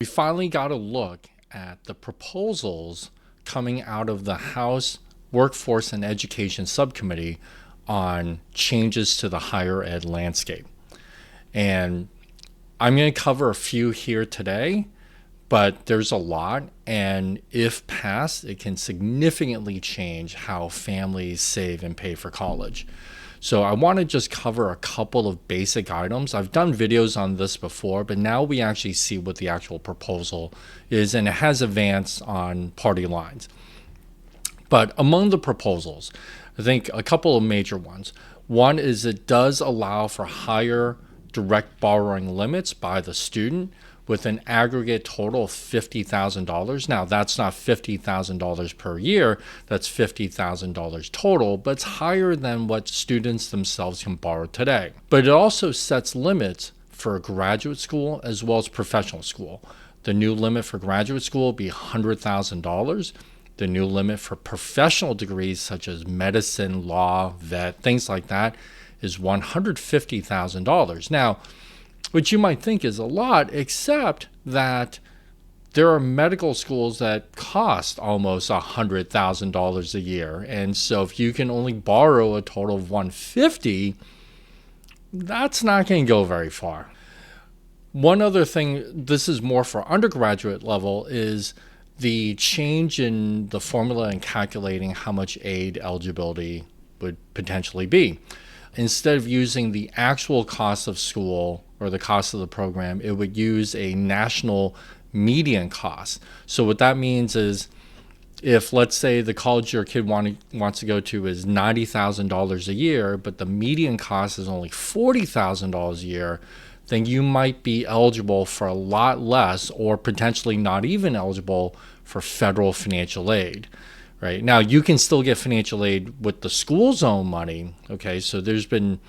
We finally got a look at the proposals coming out of the House Workforce and Education Subcommittee on changes to the higher ed landscape. And I'm going to cover a few here today, but there's a lot. And if passed, it can significantly change how families save and pay for college. So I want to just cover a couple of basic items. I've done videos on this before, but now we actually see what the actual proposal is, and it has advanced on party lines. But among the proposals, I think a couple of major ones. One is it does allow for higher direct borrowing limits by the student with an aggregate total of $50,000. Now, that's not $50,000 per year, that's $50,000 total, but it's higher than what students themselves can borrow today. But it also sets limits for graduate school as well as professional school. The new limit for graduate school will be $100,000. The new limit for professional degrees such as medicine, law, vet, things like that is $150,000. Now, which you might think is a lot, except that there are medical schools that cost almost $100,000 a year. And so if you can only borrow a total of $150,000, that's not going to go very far. One other thing, this is more for undergraduate level, is the change in the formula in calculating how much aid eligibility would potentially be. Instead of using the actual cost of school or the cost of the program, it would use a national median cost. So what that means is if, let's say, the college your kid wants to go to is $90,000 a year, but the median cost is only $40,000 a year, then you might be eligible for a lot less or potentially not even eligible for federal financial aid. Right now, you can still get financial aid with the school's own money. Okay, so there's been,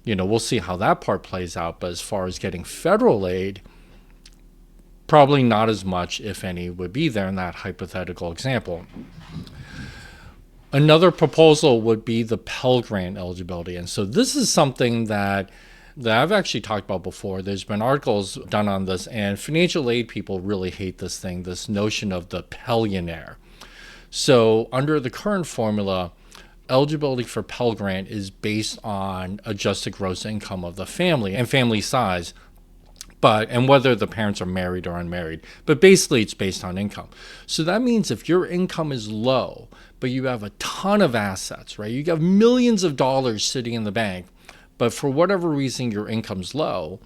we'll see how that part plays out. But as far as getting federal aid, probably not as much, if any, would be there in that hypothetical example. Another proposal would be the Pell Grant eligibility. And so this is something that I've actually talked about before. There's been articles done on this, and financial aid people really hate this thing, this notion of the Pellionaire. So under the current formula, eligibility for Pell Grant is based on adjusted gross income of the family and family size, and whether the parents are married or unmarried. But basically, it's based on income. So that means if your income is low, but you have a ton of assets, right? You have millions of dollars sitting in the bank, but for whatever reason your income's low,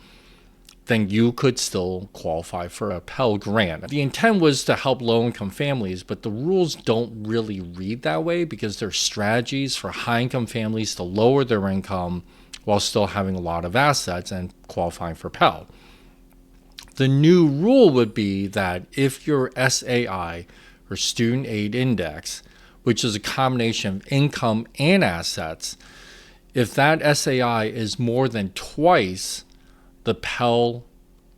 then you could still qualify for a Pell Grant. The intent was to help low-income families, but the rules don't really read that way because there are strategies for high-income families to lower their income while still having a lot of assets and qualifying for Pell. The new rule would be that if your SAI, or Student Aid Index, which is a combination of income and assets, if that SAI is more than twice the Pell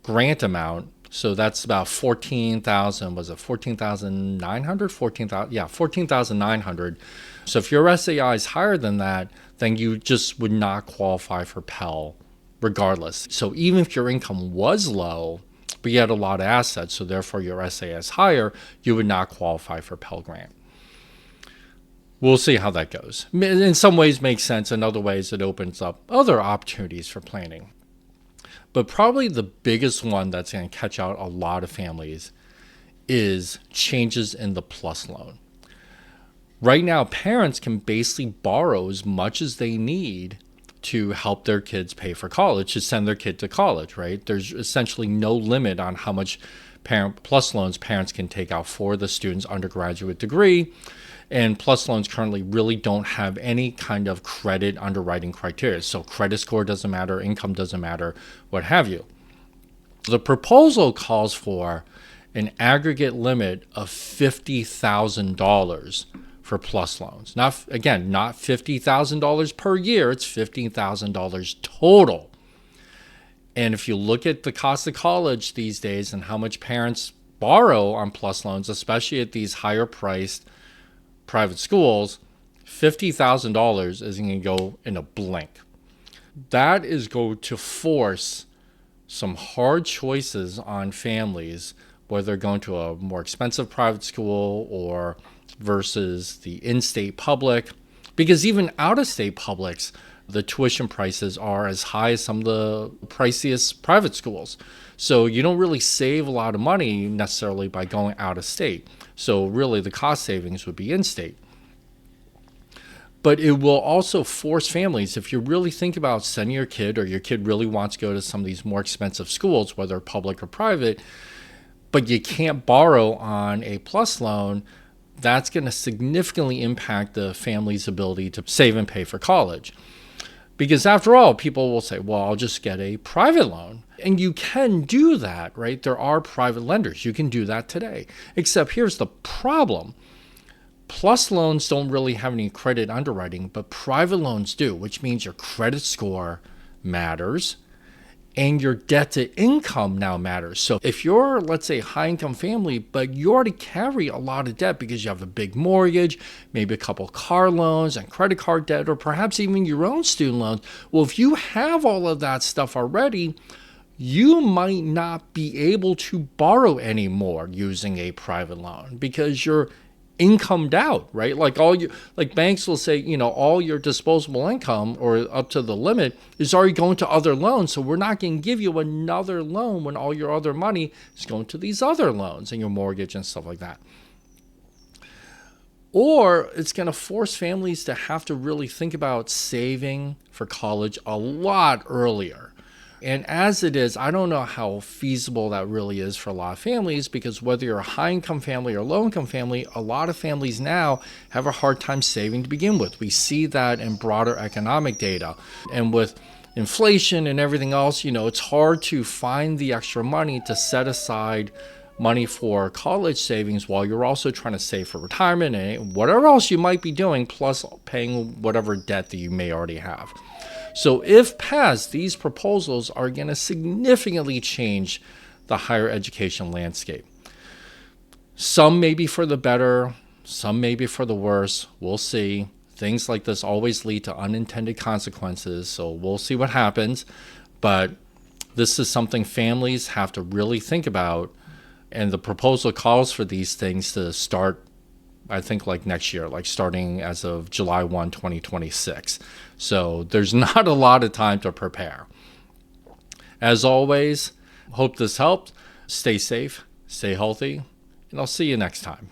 Grant amount, so that's about 14,000, was it 14,900? 14,900. So if your SAI is higher than that, then you just would not qualify for Pell regardless. So even if your income was low, but you had a lot of assets, so therefore your SAI is higher, you would not qualify for Pell Grant. We'll see how that goes. In some ways it makes sense. In other ways, it opens up other opportunities for planning. But probably the biggest one that's going to catch out a lot of families is changes in the PLUS loan. Right now, parents can basically borrow as much as they need to help their kids pay for college, to send their kid to college, right? There's essentially no limit on how much parent PLUS loans parents can take out for the student's undergraduate degree. And PLUS loans currently really don't have any kind of credit underwriting criteria. So credit score doesn't matter, income doesn't matter, what have you. The proposal calls for an aggregate limit of $50,000 for PLUS loans. Not $50,000 per year, it's $15,000 total. And if you look at the cost of college these days and how much parents borrow on PLUS loans, especially at these higher priced private schools, $50,000 isn't going to go in a blink. That is going to force some hard choices on families whether they're going to a more expensive private school or versus the in-state public. Because even out-of-state publics, the tuition prices are as high as some of the priciest private schools. So you don't really save a lot of money necessarily by going out of state. So really the cost savings would be in-state. But it will also force families, if you really think about sending your kid, or your kid really wants to go to some of these more expensive schools, whether public or private, but you can't borrow on a PLUS loan, that's going to significantly impact the family's ability to save and pay for college. Because after all, people will say, well, I'll just get a private loan. And you can do that, right? There are private lenders. You can do that today. Except here's the problem. PLUS loans don't really have any credit underwriting, but private loans do, which means your credit score matters and your debt to income now matters. So if you're, let's say, a high income family, but you already carry a lot of debt because you have a big mortgage, maybe a couple car loans and credit card debt, or perhaps even your own student loans. Well, if you have all of that stuff already, you might not be able to borrow anymore using a private loan because you're incomed out, right? Like banks will say, all your disposable income or up to the limit is already going to other loans. So we're not going to give you another loan when all your other money is going to these other loans and your mortgage and stuff like that. Or it's going to force families to have to really think about saving for college a lot earlier. And as it is, I don't know how feasible that really is for a lot of families, because whether you're a high-income family or low-income family, a lot of families now have a hard time saving to begin with. We see that in broader economic data. And with inflation and everything else, it's hard to find the extra money to set aside money for college savings while you're also trying to save for retirement and whatever else you might be doing, plus paying whatever debt that you may already have. So if passed, these proposals are going to significantly change the higher education landscape. Some may be for the better, some may be for the worse. We'll see. Things like this always lead to unintended consequences, so we'll see what happens. But this is something families have to really think about, and the proposal calls for these things to start, I think, like next year, like starting as of July 1, 2026. So there's not a lot of time to prepare. As always, hope this helped. Stay safe, stay healthy, and I'll see you next time.